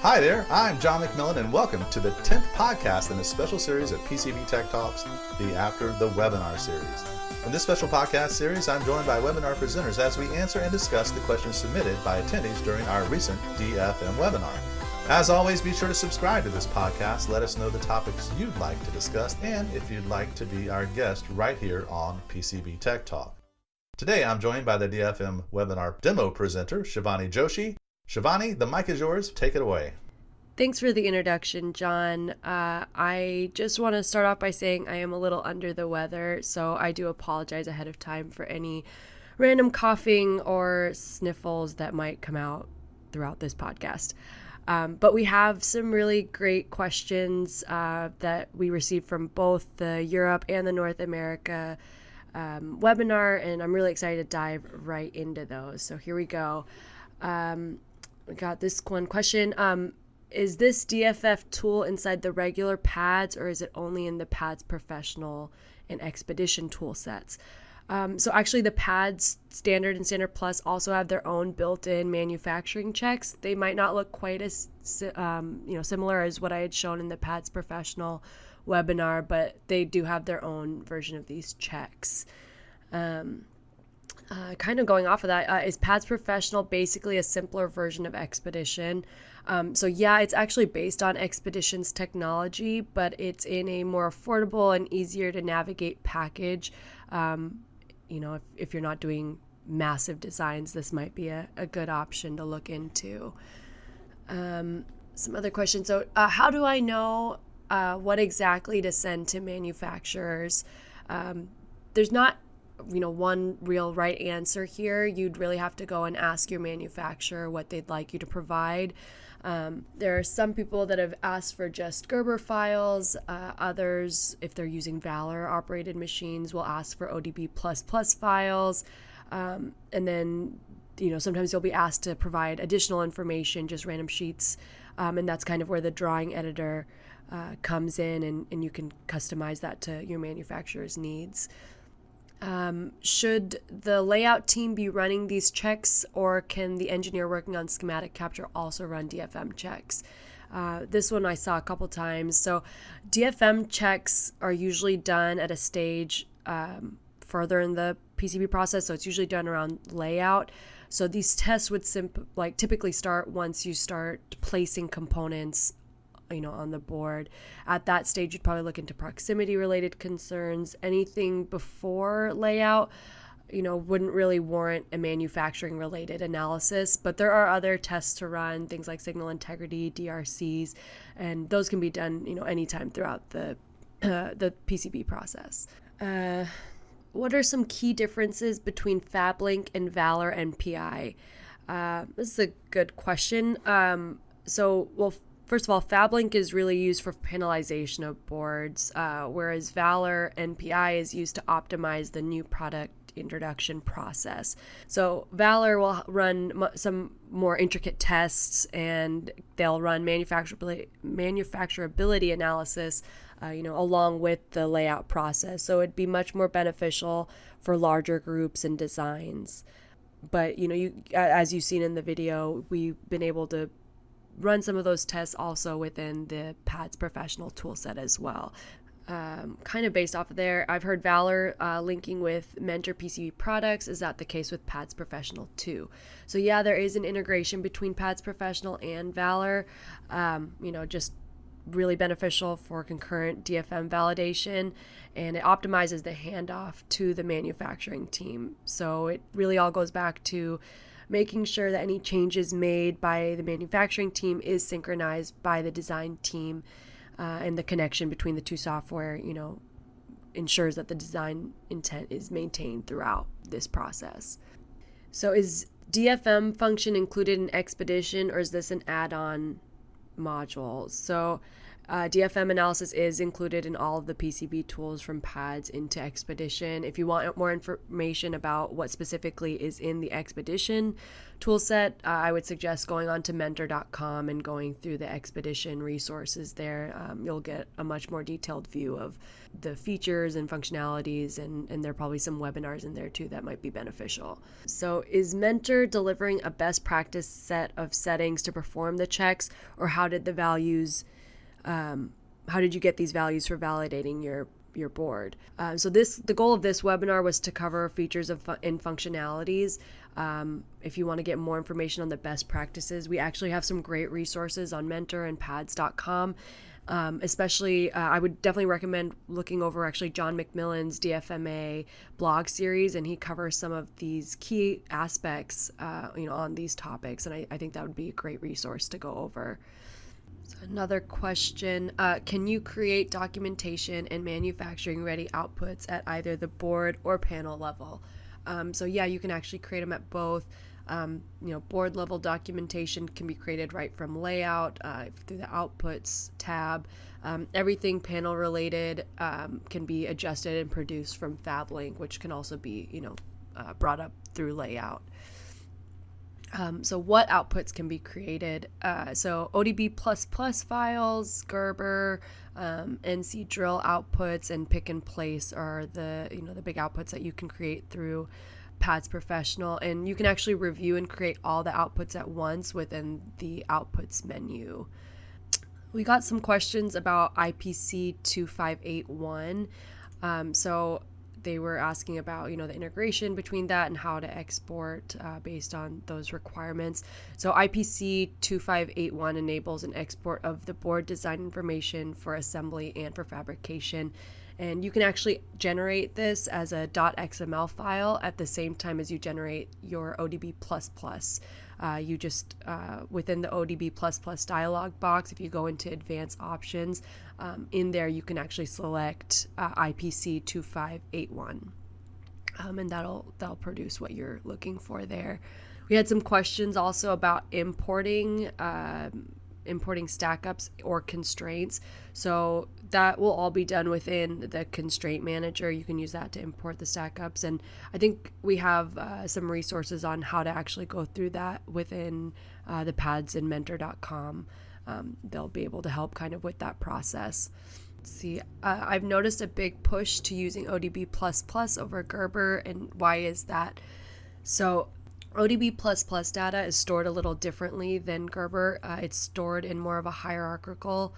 Hi there, I'm John McMillan, and welcome to the 10th podcast in a special series of PCB Tech Talks, the After the Webinar series. In this special podcast series, I'm joined by webinar presenters as we answer and discuss the questions submitted by attendees during our recent DFM webinar. As always, be sure to subscribe to this podcast, let us know the topics you'd like to discuss, and if you'd like to be our guest right here on PCB Tech Talk. Today, I'm joined by the DFM webinar demo presenter, Shivani Joshi. Shivani, the mic is yours. Take it away. Thanks for the introduction, John. I just want to start off by saying I am a little under the weather, so I do apologize ahead of time for any random coughing or sniffles that might come out throughout this podcast. But we have some really great questions that we received from both the Europe and the North America webinar, and I'm really excited to dive right into those. So here we go. We got this one question. Is this DFF tool inside the regular pads, or is it only in the pads professional and expedition tool sets? So actually the pads standard and standard plus also have their own built-in manufacturing checks. They might not look quite as similar as what I had shown in the pads professional webinar, but they do have their own version of these checks. Kind of going off of that, is Pads Professional basically a simpler version of Expedition? So yeah, it's actually based on Expedition's technology, but it's in a more affordable and easier to navigate package. If you're not doing massive designs, this might be a good option to look into. Some other questions. So how do I know what exactly to send to manufacturers? There's not one real right answer here. You'd really have to go and ask your manufacturer what they'd like you to provide. There are some people that have asked for just Gerber files. Others, if they're using Valor operated machines, will ask for ODB++ files. And then, sometimes you'll be asked to provide additional information, just random sheets. And that's kind of where the drawing editor comes in, and you can customize that to your manufacturer's needs. Should the layout team be running these checks, or can the engineer working on schematic capture also run DFM checks? This one I saw a couple times. So DFM checks are usually done at a stage further in the PCB process, so it's usually done around layout. So these tests would typically start once you start placing components on the board. At that stage, you'd probably look into proximity related concerns. Anything before layout, wouldn't really warrant a manufacturing related analysis, but there are other tests to run, things like signal integrity, DRCs, and those can be done, anytime throughout the PCB process. What are some key differences between FabLink and Valor NPI? This is a good question. First of all, FabLink is really used for panelization of boards, whereas Valor NPI is used to optimize the new product introduction process. So Valor will run some more intricate tests, and they'll run manufacturability analysis, along with the layout process. So it'd be much more beneficial for larger groups and designs. But, as you've seen in the video, we've been able to run some of those tests also within the Pads Professional toolset as well. Kind of based off of there, I've heard Valor linking with Mentor PCB products. Is that the case with Pads Professional too? So yeah, there is an integration between Pads Professional and Valor, just really beneficial for concurrent DFM validation, and it optimizes the handoff to the manufacturing team. So it really all goes back to making sure that any changes made by the manufacturing team is synchronized by the design team, and the connection between the two software, ensures that the design intent is maintained throughout this process. So is DFM function included in Expedition, or is this an add-on module? So DFM analysis is included in all of the PCB tools from pads into Expedition. If you want more information about what specifically is in the Expedition toolset, I would suggest going on to mentor.com and going through the Expedition resources there. You'll get a much more detailed view of the features and functionalities, and there are probably some webinars in there too that might be beneficial. So is Mentor delivering a best practice set of settings to perform the checks, or how did you get these values for validating your board? The goal of this webinar was to cover features and functionalities. If you want to get more information on the best practices, we actually have some great resources on Mentor and pads.com. Especially, I would definitely recommend looking over actually John McMillan's DFMA blog series, and he covers some of these key aspects, on these topics, and I think that would be a great resource to go over. So another question, can you create documentation and manufacturing ready outputs at either the board or panel level? You can actually create them at both. Board level documentation can be created right from layout through the outputs tab. Everything panel related can be adjusted and produced from FabLink, which can also be, brought up through layout. So what outputs can be created? So ODB++ files, Gerber, NC drill outputs, and pick and place are the big outputs that you can create through Pads Professional, and you can actually review and create all the outputs at once within the outputs menu. We got some questions about IPC 2581. So they were asking about, the integration between that and how to export based on those requirements. So IPC 2581 enables an export of the board design information for assembly and for fabrication. And you can actually generate this as a .xml file at the same time as you generate your ODB++. You just, within the ODB++ dialog box, if you go into advanced options, in there you can actually select IPC 2581. And that'll produce what you're looking for there. We had some questions also about importing stack-ups or constraints. So that will all be done within the constraint manager. You can use that to import the stack-ups. And I think we have some resources on how to actually go through that within the pads and mentor.com. They'll be able to help kind of with that process. Let's see, I've noticed a big push to using ODB++ over Gerber, and why is that? So ODB++ data is stored a little differently than Gerber. It's stored in more of a hierarchical,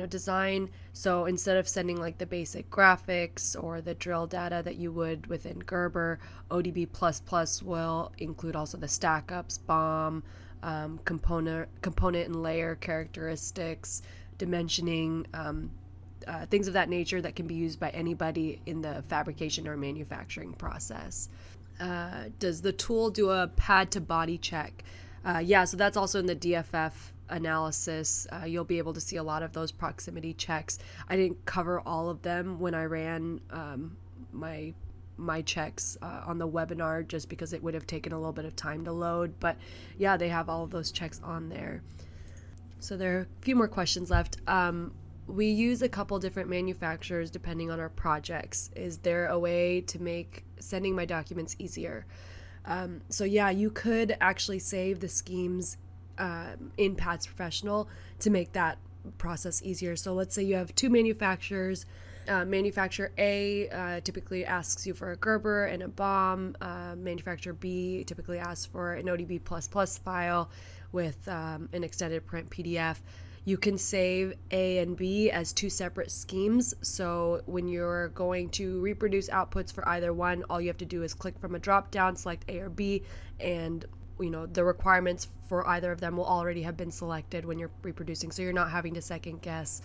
design. So instead of sending like the basic graphics or the drill data that you would within Gerber, ODB++ will include also the stack-ups, BOM, component and layer characteristics, dimensioning, things of that nature that can be used by anybody in the fabrication or manufacturing process. Does the tool do a pad to body check? So that's also in the DFF analysis. You'll be able to see a lot of those proximity checks. I didn't cover all of them when I ran my checks on the webinar, just because it would have taken a little bit of time to load. But yeah, they have all of those checks on there. So there are a few more questions left. We use a couple different manufacturers depending on our projects. Is there a way to make sending my documents easier? You could actually save the schemes in Pads Professional to make that process easier. So let's say you have two manufacturers. Manufacturer A typically asks you for a Gerber and a BOM. Manufacturer B typically asks for an ODB++ file with an extended print PDF. You can save A and B as two separate schemes. So when you're going to reproduce outputs for either one, all you have to do is click from a drop down, select A or B, and the requirements for either of them will already have been selected when you're reproducing. So you're not having to second guess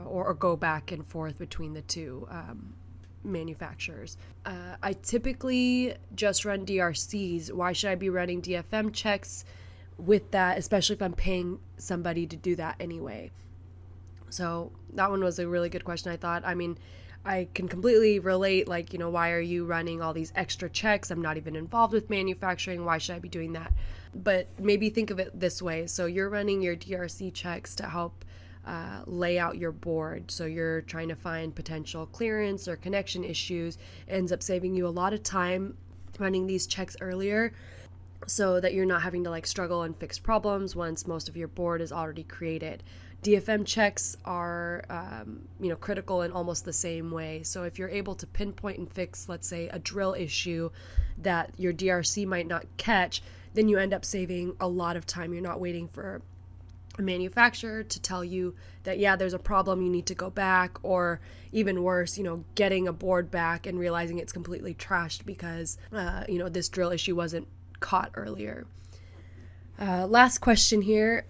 or go back and forth between the two manufacturers. I typically just run DRCs. Why should I be running DFM checks with that, especially if I'm paying somebody to do that anyway? So that one was a really good question, I thought. I mean, I can completely relate, like, why are you running all these extra checks? I'm not even involved with manufacturing. Why should I be doing that? But maybe think of it this way. So you're running your DRC checks to help lay out your board. So you're trying to find potential clearance or connection issues. It ends up saving you a lot of time running these checks earlier, so that you're not having to struggle and fix problems once most of your board is already created. DFM checks are, critical in almost the same way. So if you're able to pinpoint and fix, let's say, a drill issue that your DRC might not catch, then you end up saving a lot of time. You're not waiting for a manufacturer to tell you that, yeah, there's a problem, you need to go back, or even worse, getting a board back and realizing it's completely trashed because, this drill issue wasn't caught earlier. Last question here.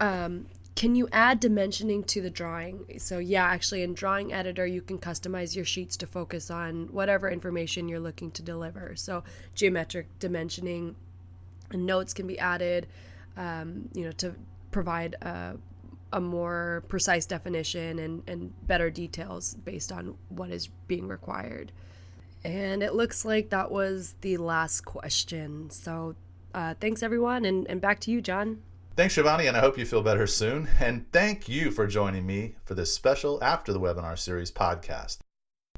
Can you add dimensioning to the drawing? So yeah, actually in Drawing Editor, you can customize your sheets to focus on whatever information you're looking to deliver. So geometric dimensioning and notes can be added, to provide a more precise definition and better details based on what is being required. And it looks like that was the last question. So thanks everyone, and back to you, John. Thanks, Shivani, and I hope you feel better soon. And thank you for joining me for this special After the Webinar Series podcast.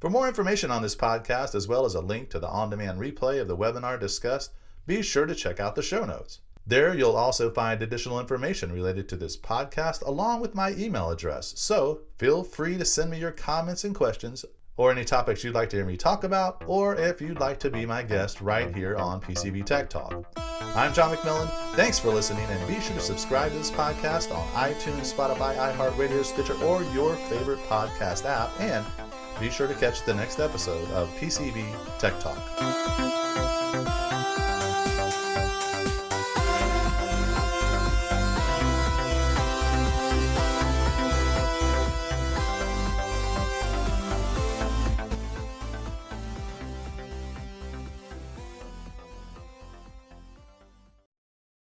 For more information on this podcast, as well as a link to the on-demand replay of the webinar discussed, be sure to check out the show notes. There you'll also find additional information related to this podcast, along with my email address. So feel free to send me your comments and questions, or any topics you'd like to hear me talk about, or if you'd like to be my guest right here on PCB Tech Talk. I'm John McMillan. Thanks for listening, and be sure to subscribe to this podcast on iTunes, Spotify, iHeartRadio, Stitcher, or your favorite podcast app, and be sure to catch the next episode of PCB Tech Talk.